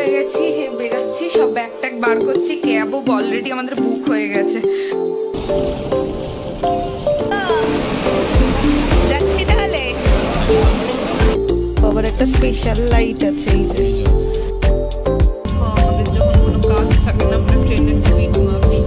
হয়ে গেছি, বেরোচ্ছি, সব ব্যাগ ট্যাগ বার করছি। ক্যাবও অলরেডি আমাদের বুক হয়ে গেছে। যাচ্ছি তাহলে। আবার একটা স্পেশাল লাইট আছে এই যে, আমাদের যখন কোনো কাজ থাকে না আমরা ট্রেনের স্পিড মাপি।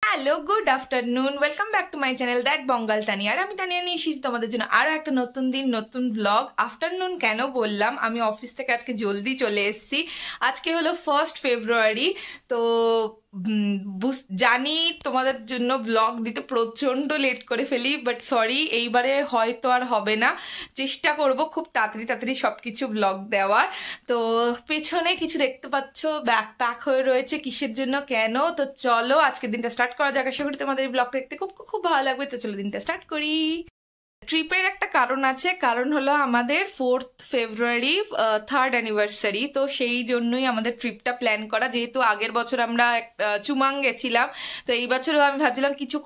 Hello, good afternoon, welcome back to my channel that Bangal Taniya. আর আমি তানিয়া নিয়ে এসেছি তোমাদের জন্য আরও একটা নতুন দিন, নতুন ব্লগ। আফটারনুন কেন বললাম, আমি অফিস থেকে আজকে জলদি চলে এসেছি। আজকে হলো 1 ফেব্রুয়ারি। তো জানি তোমাদের জন্য ব্লগ দিতে প্রচণ্ড লেট করে ফেলি, বাট সরি, এইবারে হয়তো আর হবে না। চেষ্টা করব খুব তাড়াতাড়ি সব কিছু ব্লগ দেওয়ার। তো পেছনে কিছু দেখতে পাচ্ছ, ব্যাগ প্যাক হয়ে রয়েছে, কিসের জন্য কেন। তো চলো আজকের দিনটা স্টার্ট করা যাক। আশা করি তোমাদের এই ব্লগটা দেখতে খুব খুব ভালো লাগবে। তো চলো দিনটা স্টার্ট করি। ট্রিপের একটা কারণ আছে, কারণ হলো আমাদের 4 ফেব্রুয়ারি 3rd অ্যানিভার্সারি। তো সেই জন্যই আমাদের ট্রিপটা প্ল্যান করা। যেহেতু আগের বছর আমরা চুমাং গেছিলাম, তো এই বছরও আমি ভাবছিলাম কিছু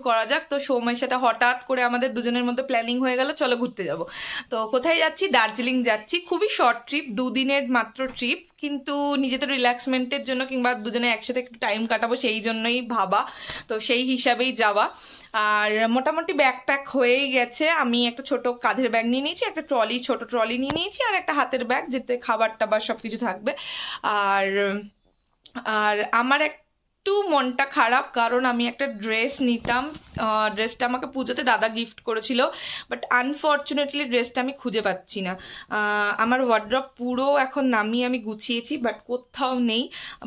করা যাক। তো সৌমের সাথে হঠাৎ করে আমাদের দুজনের মধ্যে প্ল্যানিং হয়ে গেল, চলো ঘুরতে যাব। তো কোথায় যাচ্ছি? দার্জিলিং যাচ্ছি। খুবই শর্ট ট্রিপ, 2 দিনের মাত্র ট্রিপ, কিন্তু নিজেদের রিল্যাক্সমেন্টের জন্য কিংবা দুজনে একসাথে একটু টাইম কাটাবো সেই জন্যই ভাবা। তো সেই হিসাবেই যাওয়া। আর মোটামুটি ব্যাগ প্যাক হয়েই গেছে। আমি একটা ছোট কাঁধের ব্যাগ নিয়ে নিয়েছি, একটা ছোট ট্রলি নিয়ে নিয়েছি, আর একটা হাতের ব্যাগ যেতে খাবার টাবার সব কিছু থাকবে। আর আমার একটু মনটা খারাপ, কারণ আমি একটা ড্রেস নিতাম। ড্রেসটা আমাকে পুজোতে দাদা গিফট করেছিল, বাট আনফর্চুনেটলি ড্রেসটা আমি খুঁজে পাচ্ছি না। আমার ওয়ার্ড্রপ পুরো এখন নামিয়ে আমি গুছিয়েছি, বাট কোথাও নেই।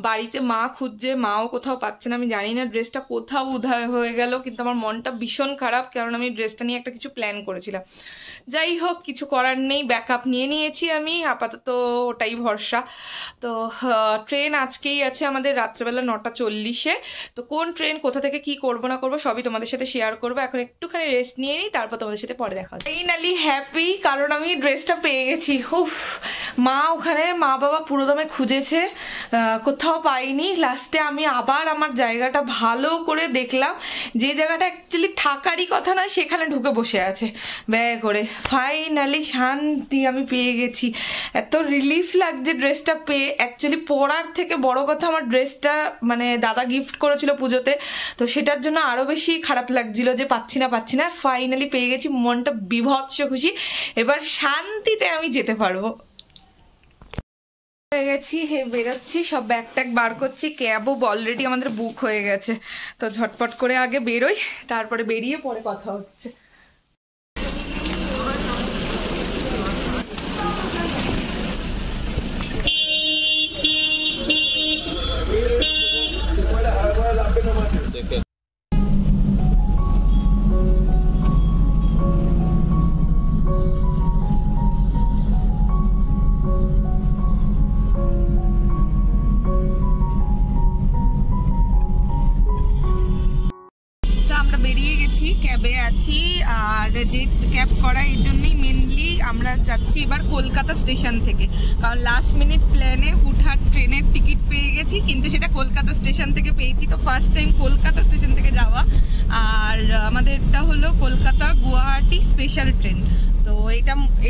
বাড়িতে মা খুঁজছে, মাও কোথাও পাচ্ছে না। আমি জানি না ড্রেসটা কোথাও উধাও হয়ে গেল, কিন্তু আমার মনটা ভীষণ খারাপ, কারণ আমি ড্রেসটা নিয়ে একটা কিছু প্ল্যান করেছিলাম। যাই হোক, কিছু করার নেই, ব্যাকআপ নিয়ে নিয়েছি আমি, আপাতত ওটাই ভরসা। তো ট্রেন আজকেই আছে আমাদের রাত্রেবেলা 9:40-এ। তো কোন ট্রেন, কোথা থেকে কি করবো না করবো সবই তোমাদের সাথে শেয়ার করবো। এখন একটুখানি রেস্ট নিয়ে নিই, তারপর তোমাদের সাথে পরে দেখা হচ্ছে। ফাইনালি হ্যাপি, কারণ আমি ড্রেসটা পেয়ে গেছি। মা ওখানে মা বাবা পুরোদমে খুঁজেছে, কোথাও পাইনি। লাস্টে আমি আবার আমার জায়গাটা ভালো করে দেখলাম, যে জায়গাটা অ্যাকচুয়ালি থাকারই কথা নয় সেখানে ঢুকে বসে আছে ব্যাগ করে। ফাইনালি শান্তি, আমি পেয়ে গেছি। এত রিলিফ লাগছে ড্রেসটা পেয়ে। অ্যাকচুয়ালি পরার থেকে বড় কথা, আমার ড্রেসটা মানে দাদা গিফট করেছিল পুজোতে, তো সেটার জন্য আরো বেশি খারাপ লাগছিল যে পাচ্ছি না। ফাইনালি পেয়ে গেছি, মনটা বিভৎস খুশি। এবার শান্তিতে আমি যেতে পারবো। হয়ে গেছি, বেরোচ্ছি, সব ব্যাগ ট্যাগ বার করছি। ক্যাবও অলরেডি আমাদের বুক হয়ে গেছে। তো ঝটপট করে আগে বেরোই, তারপরে বেরিয়ে পরে কথা হচ্ছে। বেরিয়ে গেছি, ক্যাবে আছি। আর যে ক্যাব করা এই জন্যই মেনলি আমরা যাচ্ছি এবার কলকাতা স্টেশন থেকে, কারণ লাস্ট মিনিট প্ল্যানে হুটহাট ট্রেনের টিকিট পেয়ে গেছি, কিন্তু সেটা কলকাতা স্টেশন থেকে পেয়েছি। তো ফার্স্ট টাইম কলকাতা স্টেশন থেকে যাওয়া। আর আমাদেরটা হলো কলকাতা গুয়াহাটি স্পেশাল ট্রেন। তো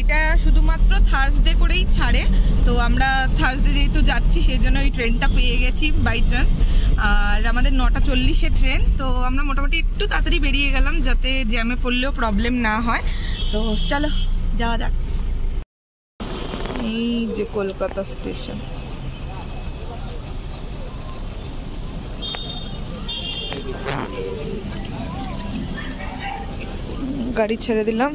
এটা শুধুমাত্র থার্সডে করেই ছাড়ে। তো আমরা থার্সডে যেহেতু যাচ্ছি সেই জন্য ওই ট্রেনটা পেয়ে গেছি বাই চান্স। আর আমাদের 9:40-এ ট্রেন। তো আমরা মোটামুটি একটু তাড়াতাড়ি বেরিয়ে গেলাম, যাতে জ্যামে পড়লেও প্রবলেম না হয়। তো চলো যাওয়া যাক। এই যে কলকাতা স্টেশন। গাড়ি ছেড়ে দিলাম।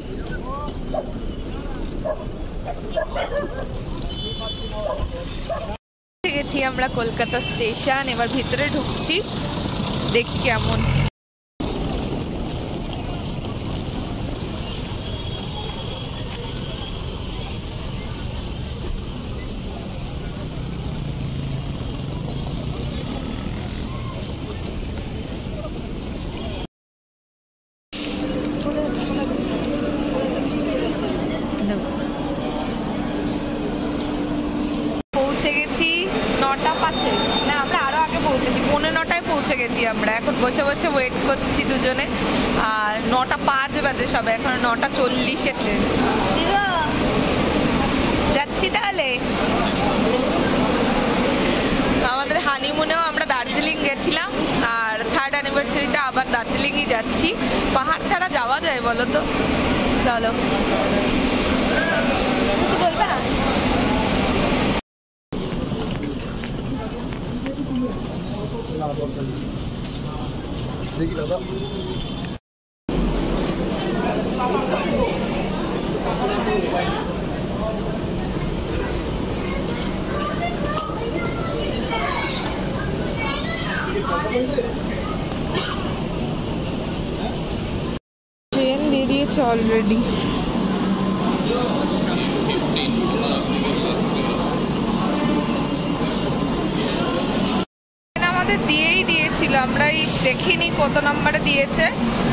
গেছি আমরা কলকাতা স্টেশন, এবার ভিতরে ঢুকছি, দেখি কেমন। পৌঁছে গেছি 9:05, না আমরা আরো আগে পৌঁছেছি, 9:45 পৌঁছে গেছি আমরা। এখন বসে বসে ওয়েট করছি দুজনে। আর 9:05 বাজে সবে, এখন 9:40 ট্রেন। যাচ্ছি তাহলে। আমাদের হানিমুনেও আমরা দার্জিলিং গেছিলাম, আর 3rd অ্যানিভার্সারিতে আবার দার্জিলিংই যাচ্ছি। পাহাড় ছাড়া যাওয়া যায় বলো তো? চলো। বলবে না? দেখি দাদা, ট্রেন দিয়ে দিয়েছে অলরেডি। আমাদের দিয়েই দিয়েছিল, আমরাই দেখিনি কত নম্বরে দিয়েছে।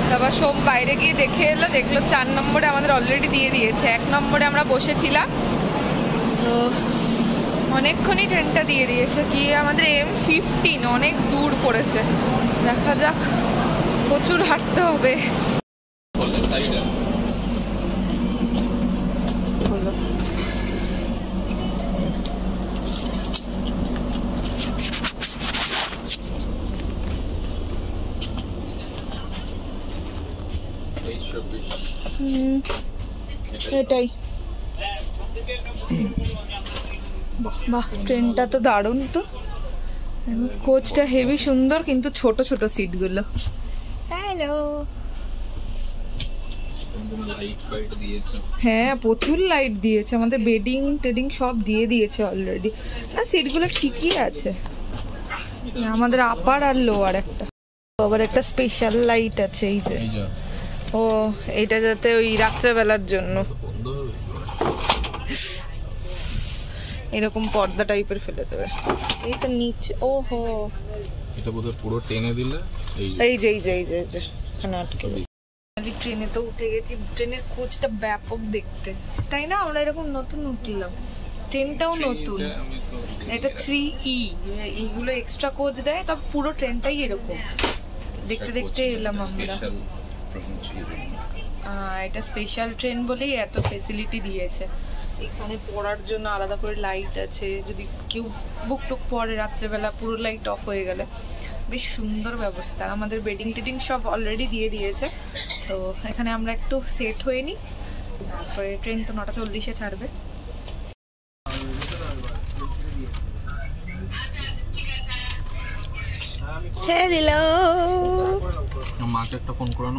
তারপর সোম বাইরে গিয়ে দেখে এলো, দেখলো 4 নম্বরে আমাদের অলরেডি দিয়ে দিয়েছে। 1 নম্বরে আমরা বসেছিলাম, তো অনেকক্ষণই ট্রেনটা দিয়ে দিয়েছে। কি আমাদের M15 অনেক দূর পড়েছে, দেখা যাক, প্রচুর হাঁটতে হবে। এটাই। বাহ, ট্রেনটা তো দারুণ তো। কোচটা হেভি সুন্দর, কিন্তু ছোট ছোট সিটগুলো। হ্যালো। হ্যাঁ, প্রচুর লাইট দিয়েছে। আমাদের বেডিং টেডিং সব দিয়ে দিয়েছে অলরেডি। না, সিটগুলো ঠিকই আছে। আমাদের আপার আর লোয়ার একটা, আবার একটা স্পেশাল লাইট আছে। এই যে, ও এইটা যাতে ওই রাত্রেবেলার জন্য এরকম পর্দা টাইপের ফেলে দেবে। এইটা নিচে, ওহো, এটা বোধহয় পুরো টেনে দিলে এই যে এখানে আটকে। ট্রেনে তো উঠে গেছি। ট্রেনের কোচটা ব্যাপক দেখতে, তাই না? আমরা এরকম নতুন উঠলাম, ট্রেনটাও নতুন। এটা 3E, এইগুলো এক্সট্রা কোচ দেয়, তবে পুরো ট্রেনটাই এরকম। দেখতে দেখতে এলাম আমরা। এটা স্পেশাল ট্রেন বলেই এত ফেসিলিটি দিয়েছে। এখানে পড়ার জন্য আলাদা করে লাইট আছে, যদি কেউ বুক টুক পড়ে রাত্রেবেলা পুরো লাইট অফ হয়ে গেলে। বেশ সুন্দর ব্যবস্থা। আমাদের বেডিং টেডিং সব অলরেডি দিয়ে দিয়েছে। তো এখানে আমরা একটু সেট হয়ে নিই, তারপরে ট্রেন তো 9:40 ছাড়বে। ছেড়ে দিল। মাকে একটা ফোন করানো।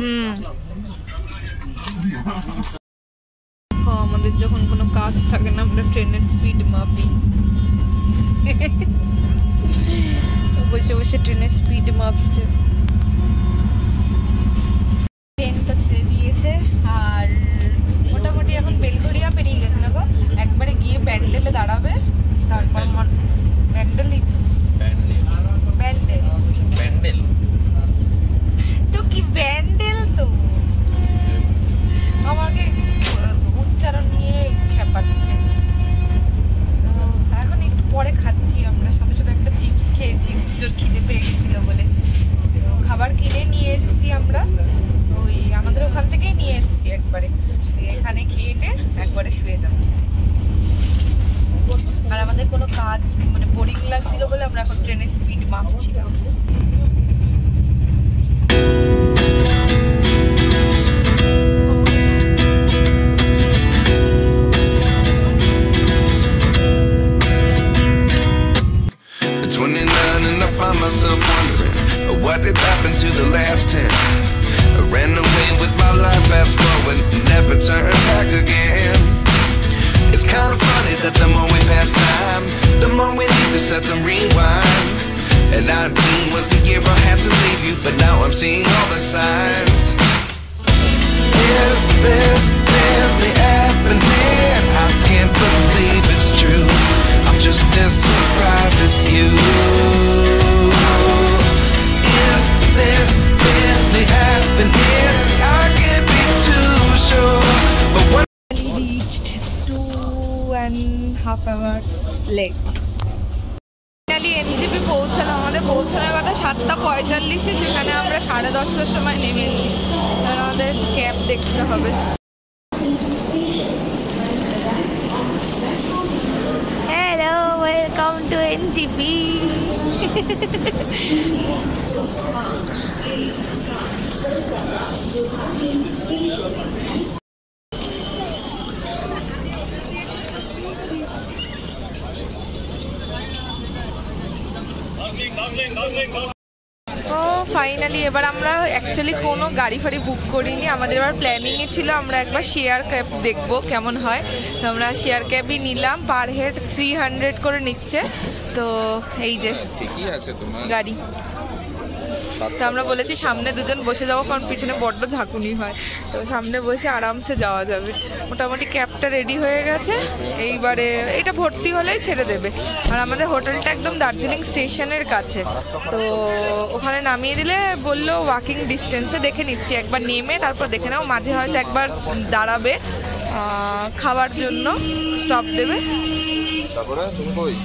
আমাদের যখন কোনো কাজ থাকে না, আমরা ট্রেনের স্পিড মাপি। বসে বসে ট্রেনের স্পিড মাপছে। ট্রেন তো ছেড়ে দিয়েছে, আর মোটামুটি এখন বেলঘরিয়া পেরিয়ে গেছে না গো। একবারে গিয়ে ব্যান্ডেলে দাঁড়াবে, তারপর ব্যান্ডেলই ব্যান্ডেল তো কি ব্যান্ডেল তো আমাকে উচ্চারণ নিয়ে খেপাচ্ছে। এখন একটু পরে খাচ্ছি আমরা, সবে সবে একটা চিপস খেয়েছি, জোর খিদে পেয়ে গেছিল বলে। খাবার কিনে নিয়ে এসেছি আমরা, ওই আমাদের ওখান থেকেই নিয়ে এসেছি একবারে। এখানে খেয়ে একবারে শুয়ে যাব। আর আমাদের কোনো কাজ মানে বোরিং লাগছিল বলে আমরা এখন ট্রেনের speed মাপছি। Myself wondering what did happen to the last 10. I ran away with my life, fast forward, never turn back again. It's kind of funny that the more we pass time, the more we need to set the rewind. And 19 was the year I had to leave you, but now I'm seeing all the signs. Is this really happening? I can't believe it's true. I'm just as surprised as you. Is this really happening? I can't be too sure. But what we reached 2.5 hours late. Finally NJP পৌঁছালাম। আমাদের পৌঁছানোর কথা 7:45, সেখানে আমরা 10:30টার সময় নেমেছি। আর আমাদের cab দেখতে হবে। Hello, welcome to NGP. ও ফাইনালি এবার আমরা অ্যাকচুয়ালি কোনো গাড়ি ফাড়ি বুক করিনি। আমাদের এবার প্ল্যানিংই ছিল আমরা একবার শেয়ার ক্যাব দেখবো কেমন হয়। তো আমরা শেয়ার ক্যাবই নিলাম, পার হেড 300 করে নিচ্ছে। তো এই যে ঠিকই আছে তোমার গাড়ি। তো আমরা বলেছি সামনে দুজন বসে যাবো, কারণ পিছনে বড্ড ঝাঁকুনি হয়। তো সামনে বসে আরামসে যাওয়া যাবে। মোটামুটি ক্যাবটা রেডি হয়ে গেছে, এইবারে এটা ভর্তি হলেই ছেড়ে দেবে। আর আমাদের হোটেলটা একদম দার্জিলিং স্টেশনের কাছে, তো ওখানে নামিয়ে দিলে বললো ওয়াকিং ডিস্টেন্সে। দেখে নিচ্ছি একবার নেমে, তারপর দেখে নাও। মাঝে হয়তো একবার দাঁড়াবে, খাওয়ার জন্য স্টপ দেবে। তারপরে তুমি কই?